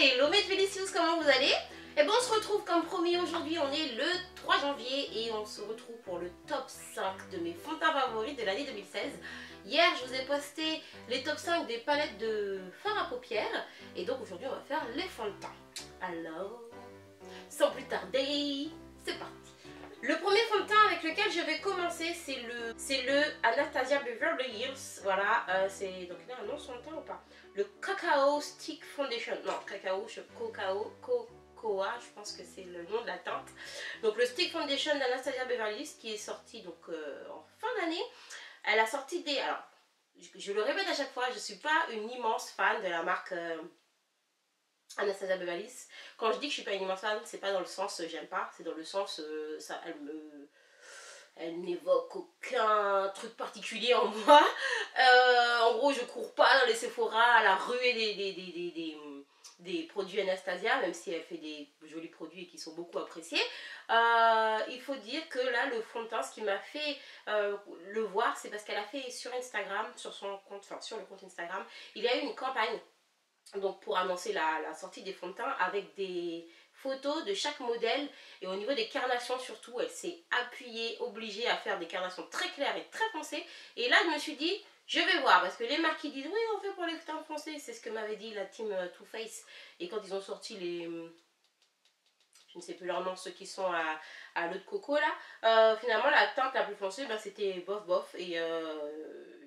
Hello mes Felicious, comment vous allez? Et bon, on se retrouve comme promis aujourd'hui, on est le 3 janvier et on se retrouve pour le top 5 de mes fonds de teint favoris de l'année 2016. Hier, je vous ai posté les top 5 des palettes de fard à paupières et donc aujourd'hui, on va faire les fonds de teint. Alors, sans plus tarder, c'est parti. Le premier fond de teint avec lequel je vais commencer, c'est le Anastasia Beverly Hills. Voilà, c'est donc il a un nom son teint ou pas? Le Cacao Stick Foundation. Non, Cocoa, je pense que c'est le nom de la teinte. Donc le Stick Foundation d'Anastasia Beverly Hills qui est sorti donc en fin d'année. Elle a sorti des... Alors, je le répète à chaque fois, je ne suis pas une immense fan de la marque Anastasia Beverly Hills. Quand je dis que je suis pas une immense fan, c'est pas dans le sens j'aime pas, c'est dans le sens ça, elle n'évoque aucun truc particulier en moi. En gros, je cours pas dans les Sephora à la ruée des produits Anastasia, même si elle fait des jolis produits et qui sont beaucoup appréciés. Il faut dire que là, le fond de teint, ce qui m'a fait le voir, c'est parce qu'elle a fait sur Instagram, sur son compte, enfin sur le compte Instagram, il y a eu une campagne donc pour annoncer la sortie des fonds de teint avec des photos de chaque modèle et au niveau des carnations surtout, elle s'est appuyée, obligée à faire des carnations très claires et très foncées. Et là je me suis dit, je vais voir, parce que les marques qui disent oui on fait pour les teintes foncées, c'est ce que m'avait dit la team Too Faced. Et quand ils ont sorti les... je ne sais plus leur nom, ceux qui sont à l'eau de coco là, finalement la teinte la plus foncée ben, c'était bof bof et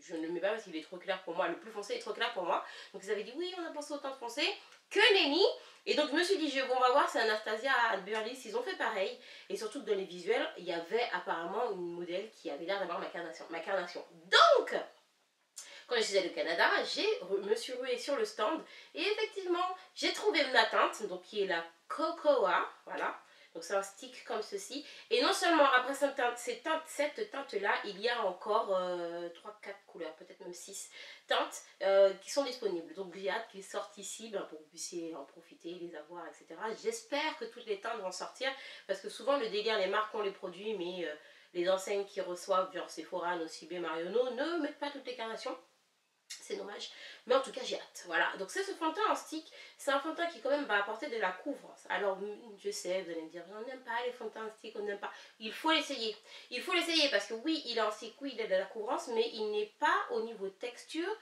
je ne le mets pas parce qu'il est trop clair pour moi, le plus foncé est trop clair pour moi. Donc ils avaient dit oui on a pensé aux teintes foncées, que nenni. Et donc je me suis dit bon, on va voir, c'est Anastasia Beverly Hills, ils ont fait pareil. Et surtout que dans les visuels il y avait apparemment une modèle qui avait l'air d'avoir ma carnation. Donc quand je suis allée au Canada, me suis ruée sur le stand et effectivement j'ai trouvé ma teinte, donc qui est la Cocoa, voilà. Donc c'est un stick comme ceci. Et non seulement après cette teinte là, il y a encore 3-4 couleurs, peut-être même 6 teintes qui sont disponibles. Donc j'ai hâte qu'ils sortent ici pour que vous puissiez en profiter, les avoir, etc. J'espère que toutes les teintes vont sortir parce que souvent le délire, les marques ont les produits, mais les enseignes qui reçoivent, genre Sephora, Nocibé, Marionneau, ne mettent pas toutes les carnations. C'est dommage, mais en tout cas j'ai hâte. Voilà, donc c'est ce fond de teint en stick. C'est un fond de teint qui quand même va apporter de la couvrance. Alors je sais, vous allez me dire, on n'aime pas les fonds de teint en stick, on n'aime pas. Il faut l'essayer. Il faut l'essayer parce que oui, il est en stick, oui, il a de la couvrance, mais il n'est pas au niveau texture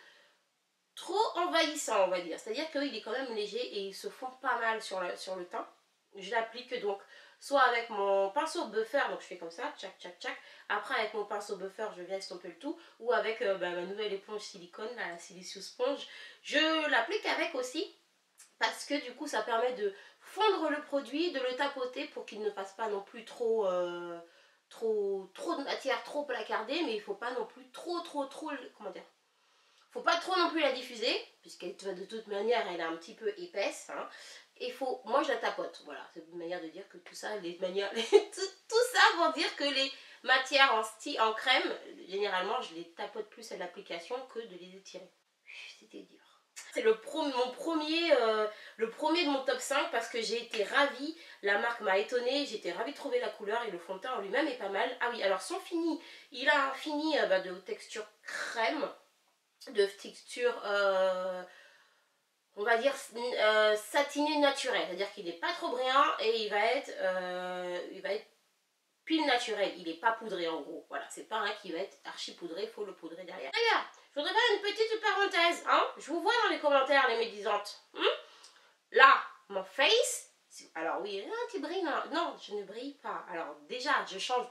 trop envahissant, on va dire. C'est-à-dire qu'il est quand même léger et il se fond pas mal sur le teint. Je l'applique donc soit avec mon pinceau buffer, donc je fais comme ça, tchac tchac tchac. Après avec mon pinceau buffer je viens estomper le tout, ou avec ma nouvelle éponge silicone, la Silicious Sponge, je l'applique avec aussi parce que du coup ça permet de fondre le produit, de le tapoter pour qu'il ne fasse pas non plus trop de matière, trop placardée, mais il ne faut pas non plus trop, comment dire, faut pas trop non plus la diffuser, puisqu'elle de toute manière elle est un petit peu épaisse, hein. Et moi je la tapote, voilà, c'est une manière de dire que tout ça, tout ça pour dire que les matières en crème, généralement je les tapote plus à l'application que de les étirer. C'était dur. C'est le premier de mon top 5 parce que j'ai été ravie, la marque m'a étonnée, j'étais ravie de trouver la couleur et le fond de teint en lui-même est pas mal. Ah oui, alors son fini, il a un fini de texture crème, de texture on va dire satiné naturel, c'est à dire qu'il n'est pas trop brillant et il va être pile naturel, il n'est pas poudré en gros, voilà, c'est pas un qui va être archi poudré, il faut le poudrer derrière. D'ailleurs, je voudrais faire une petite parenthèse, hein, je vous vois dans les commentaires les médisantes, là, mon face, alors oui, tu brilles, non, je ne brille pas, alors déjà, je change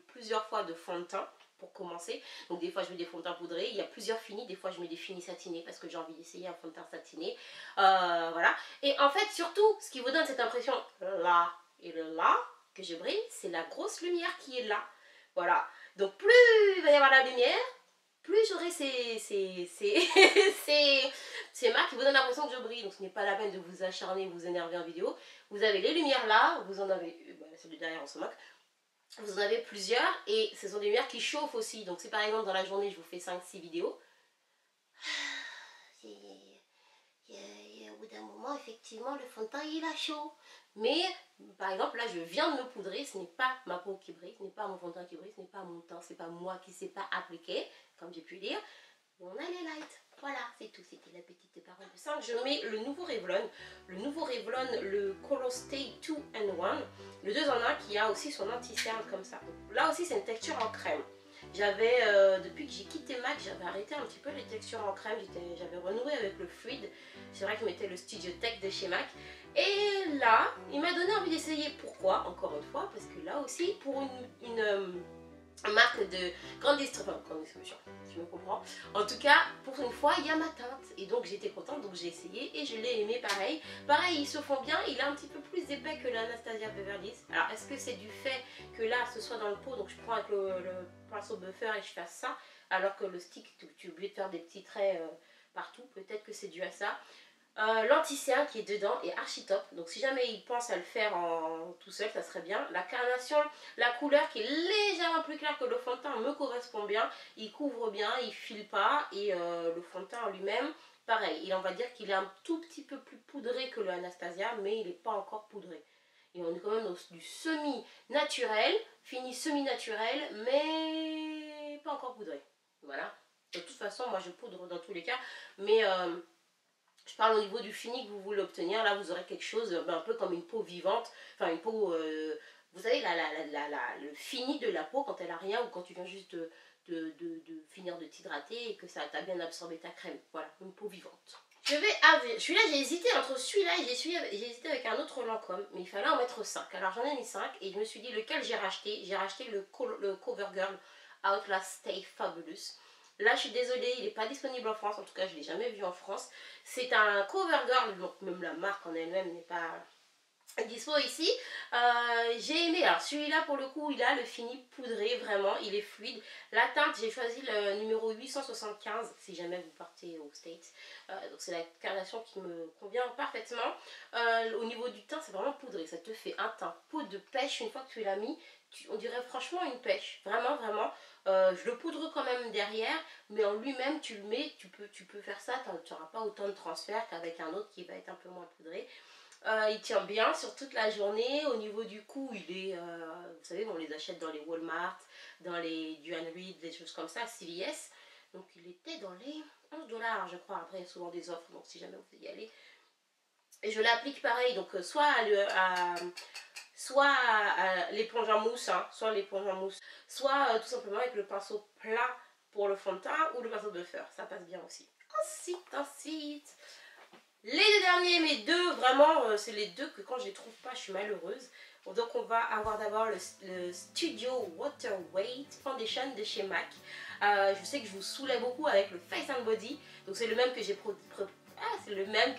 plusieurs fois de fond de teint, pour commencer, donc des fois je mets des fonds de teint poudrés, il y a plusieurs finis, des fois je mets des finis satinés parce que j'ai envie d'essayer un fond de teint satiné, voilà, et en fait surtout ce qui vous donne cette impression là et là que je brille, c'est la grosse lumière qui est là, voilà, donc plus il va y avoir la lumière, plus j'aurai ces marques qui vous donnent l'impression que je brille, donc ce n'est pas la peine de vous acharner, vous énerver en vidéo, vous avez les lumières là, vous en avez, celle derrière on se moque, vous en avez plusieurs et ce sont des lumières qui chauffent aussi. Donc si par exemple dans la journée je vous fais 5-6 vidéos, au bout d'un moment effectivement le fond de teint il a chaud. Mais par exemple là je viens de me poudrer, ce n'est pas ma peau qui brille, ce n'est pas mon fond de teint qui brille, ce n'est pas mon teint, ce n'est pas moi qui ne sais pas appliquer, comme j'ai pu dire. On a les lights. Voilà, c'est tout, c'était la petite parole de 5. Je mets le nouveau Revlon. le nouveau Revlon, le Color Stay 2 in 1, le 2 en 1 qui a aussi son anti-cerne comme ça. Là aussi c'est une texture en crème. J'avais, depuis que j'ai quitté MAC, j'avais arrêté un petit peu les textures en crème, j'avais renoué avec le fluide. C'est vrai que je mettais le Studio Tech de chez MAC. Et là, il m'a donné envie d'essayer. Pourquoi? Encore une fois, parce que là aussi, pour une marque de grande distribution, tu me comprends. En tout cas, pour une fois, il y a ma teinte. Et donc j'étais contente, donc j'ai essayé et je l'ai aimé pareil. Pareil, ils se font bien, il est un petit peu plus épais que l'Anastasia Beverly Hills. Alors, est-ce que c'est du fait que là, ce soit dans le pot, donc je prends avec le pinceau buffer et je fasse ça, alors que le stick, tu es obligé de faire des petits traits partout. Peut-être que c'est dû à ça. L'anti-cerne qui est dedans est archi top, donc si jamais il pense à le faire tout seul, ça serait bien. La carnation, la couleur qui est légèrement plus claire que le fond de teint me correspond bien, il couvre bien, il file pas, et le fond de teint en lui-même, pareil, on va dire qu'il est un tout petit peu plus poudré que le Anastasia, mais il n'est pas encore poudré. Et on est quand même dans du semi-naturel, fini semi-naturel, mais pas encore poudré. Voilà, de toute façon moi je poudre dans tous les cas, mais je parle au niveau du fini que vous voulez obtenir. Là, vous aurez quelque chose un peu comme une peau vivante. Enfin, une peau, vous savez, le fini de la peau quand elle a rien ou quand tu viens juste de finir de t'hydrater et que ça t'a bien absorbé ta crème. Voilà, une peau vivante. Celui-là, j'ai hésité entre celui-là et j'ai hésité avec un autre Lancôme, mais il fallait en mettre 5. Alors, j'en ai mis 5 et je me suis dit lequel j'ai racheté. J'ai racheté le CoverGirl Outlast Stay Fabulous. Là, je suis désolée, il n'est pas disponible en France, en tout cas, je ne l'ai jamais vu en France. C'est un CoverGirl, donc même la marque en elle-même n'est pas dispo ici. J'ai aimé, alors celui-là pour le coup, il a le fini poudré, vraiment, il est fluide. La teinte, j'ai choisi le numéro 875, si jamais vous partez aux States. Donc c'est la carnation qui me convient parfaitement. Au niveau du teint, c'est vraiment poudré, ça te fait un teint poudre de pêche une fois que tu l'as mis. On dirait franchement une pêche, vraiment, vraiment. Je le poudre quand même derrière, mais en lui-même tu le mets, tu peux faire ça, tu n'auras pas autant de transfert qu'avec un autre qui va être un peu moins poudré. Il tient bien sur toute la journée. Au niveau du coût, il est, vous savez, on les achète dans les Walmart, dans les Duane Reade, des choses comme ça, CVS. Donc il était dans les 11 $, je crois. Après, il y a souvent des offres, donc si jamais vous voulez y aller. Et je l'applique pareil, donc soit à l'éponge en mousse, hein, soit tout simplement avec le pinceau plat pour le fond de teint ou le pinceau buffer, ça passe bien aussi. Ensuite, les deux derniers, mes deux, vraiment, c'est les deux que quand je les trouve pas, je suis malheureuse. Donc on va avoir d'abord le Studio Water Weight Foundation de chez MAC. Je sais que je vous saoulais beaucoup avec le Face and Body, donc c'est le même que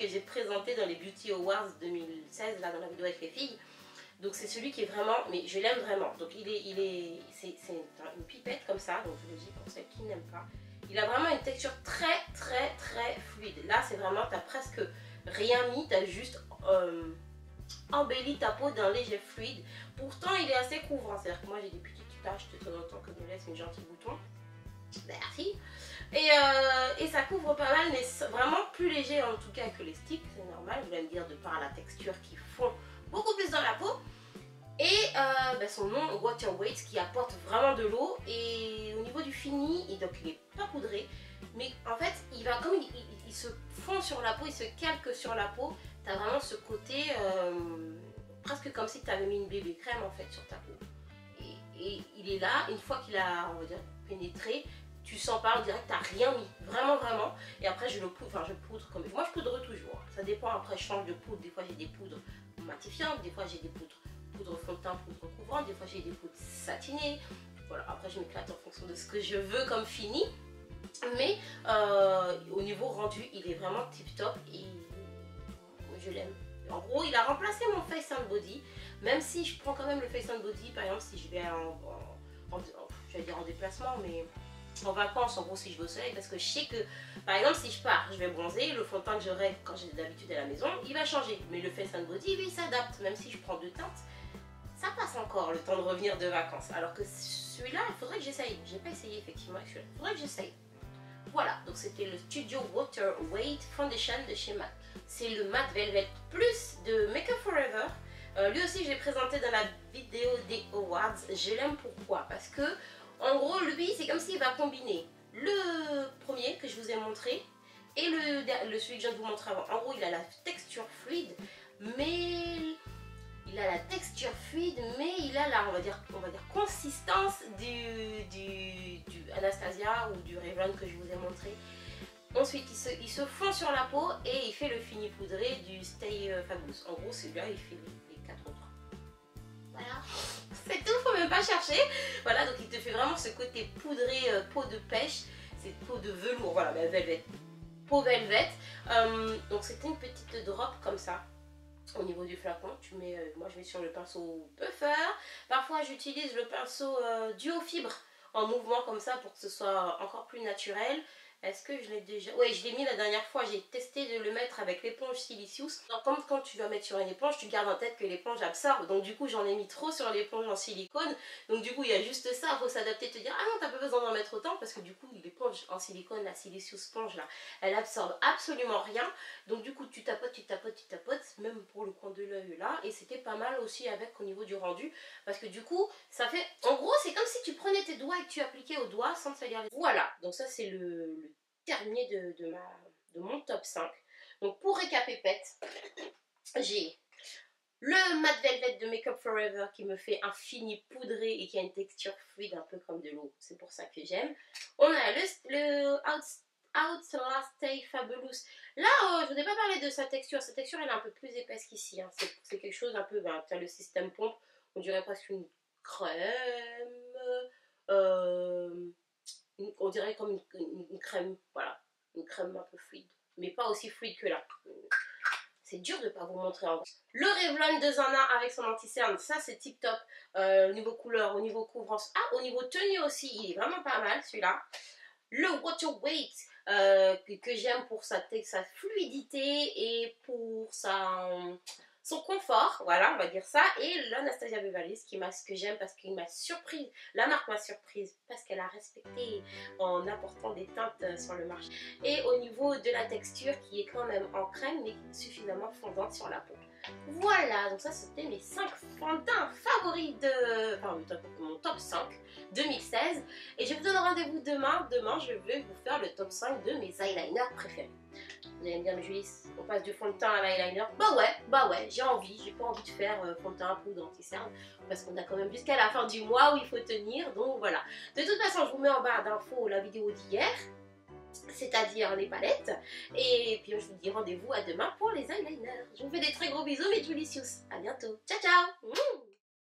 j'ai présenté dans les Beauty Awards 2016, là dans la vidéo avec les filles. Donc c'est celui qui est vraiment, mais je l'aime vraiment. Donc c'est une pipette comme ça, donc je le dis pour celles qui n'aiment pas. Il a vraiment une texture très fluide. Là c'est vraiment, t'as presque rien mis, t'as juste embelli ta peau d'un léger fluide. Pourtant il est assez couvrant, c'est-à-dire que moi j'ai des petites taches de temps en temps que me laisse une gentille bouton. Merci. Et ça couvre pas mal, mais vraiment plus léger en tout cas que les sticks, c'est normal. Vous allez me dire de par la texture qui fond beaucoup plus dans la peau. Et son nom, Water Weight, qui apporte vraiment de l'eau. Et au niveau du fini, donc il n'est pas poudré, mais en fait il va comme il se fond sur la peau, il se calque sur la peau. Tu as vraiment ce côté presque comme si tu avais mis une bébé crème en fait sur ta peau. Et il est là, une fois qu'il a, on va dire, pénétré, tu sens pas, on dirait que tu n'as rien mis, vraiment. Et après je le poudre, enfin je poudre comme moi je poudre toujours, ça dépend, après je change de poudre, des fois j'ai des poudres matifiantes, des fois j'ai des poudre fond de teint, poudre couvrante, des fois j'ai des poudres satinées, voilà, après je m'éclate en fonction de ce que je veux comme fini, mais au niveau rendu il est vraiment tip top et je l'aime. En gros il a remplacé mon Face and Body, même si je prends quand même le Face and Body, par exemple si je vais je vais dire en déplacement, mais en vacances, en gros si je vais au soleil, parce que je sais que par exemple si je pars, je vais bronzer, le fond de teint que j'aurai quand j'ai d'habitude à la maison, il va changer, mais le Face and Body, lui, il s'adapte, même si je prends deux teintes, ça passe encore le temps de revenir de vacances, alors que celui-là, il faudrait que j'essaye, j'ai pas essayé effectivement avec celui-là, il faudrait que j'essaye. Voilà, donc c'était le Studio Water Weight Foundation de chez MAC, c'est le Matte Velvet Plus de Makeup Forever. Lui aussi je l'ai présenté dans la vidéo des Awards, je l'aime pourquoi? Parce que en gros, lui, c'est comme s'il va combiner le premier que je vous ai montré Et celui que je viens de vous montrer avant, en gros il a la texture fluide, mais il a la texture fluide, mais il a la, on va dire consistance du Anastasia ou du Revlon que je vous ai montré. Ensuite, il se fond sur la peau et il fait le fini poudré du Stay Fabulous. En gros, celui-là, il fait les 4 autres. Voilà, c'est tout, faut même pas chercher. Voilà, donc il te fait vraiment ce côté poudré, peau de pêche, c'est peau de velours, voilà, ben, velvet, peau velvet. Donc c'était une petite drop comme ça. Au niveau du flacon, tu mets, moi je mets sur le pinceau puffer. Parfois j'utilise le pinceau duo fibre en mouvement comme ça pour que ce soit encore plus naturel. Est-ce que je l'ai déjà... Oui, je l'ai mis la dernière fois, j'ai testé de le mettre avec l'éponge Silicious. Donc, quand tu vas mettre sur une éponge, tu gardes en tête que l'éponge absorbe. Donc du coup, j'en ai mis trop sur l'éponge en silicone. Donc du coup, il y a juste ça, il faut s'adapter, te dire, ah non, t'as pas besoin d'en mettre autant, parce que du coup, l'éponge en silicone, la Silicious sponge là, elle absorbe absolument rien. Donc du coup, tu tapotes, même pour le coin de l'œil là. Et c'était pas mal aussi avec au niveau du rendu, parce que du coup, ça fait... En gros, c'est comme si tu prenais tes doigts et que tu appliquais aux doigts sans te salir les... Voilà, donc ça c'est le terminé de mon top 5. Donc pour récapépète, j'ai le matte velvet de Make Up Forever qui me fait un fini poudré et qui a une texture fluide un peu comme de l'eau, c'est pour ça que j'aime. On a le Outlast Stay Fabulous. Là, je n'ai pas parlé de sa texture elle est un peu plus épaisse qu'ici, hein. C'est quelque chose un peu, ben, tu as le système pompe, on dirait presque une crème, on dirait comme une crème, voilà, une crème un peu fluide, mais pas aussi fluide que là. C'est dur de ne pas vous montrer en vrai. Le Revlon de Zana avec son anti-cerne, ça c'est tip top. Au niveau couleur, au niveau couvrance, au niveau tenue aussi, il est vraiment pas mal celui-là. Le Water Weight que j'aime pour sa fluidité et pour son confort, voilà, on va dire ça. Et l'Anastasia Beverly Hills que j'aime parce qu'il m'a surprise, la marque m'a surprise parce qu'elle a respecté en apportant des teintes sur le marché. Et au niveau de la texture qui est quand même en crème mais suffisamment fondante sur la peau. Voilà, donc ça c'était mes 5 fonds de teint favoris mon top 5 2016. Et je vous donne rendez-vous demain. Demain, je vais vous faire le top 5 de mes eyeliners préférés. Vous allez me dire, mais Julie, on passe du fond de teint à l'eyeliner. Bah ouais, j'ai pas envie de faire fond de teint à poudre anti-cerne parce qu'on a quand même jusqu'à la fin du mois où il faut tenir. Donc voilà. De toute façon, je vous mets en barre d'infos la vidéo d'hier, c'est-à-dire les palettes. Et puis je vous dis rendez-vous à demain pour les eyeliners. Je vous fais des très gros bisous, mes Julicious. À bientôt. Ciao, ciao.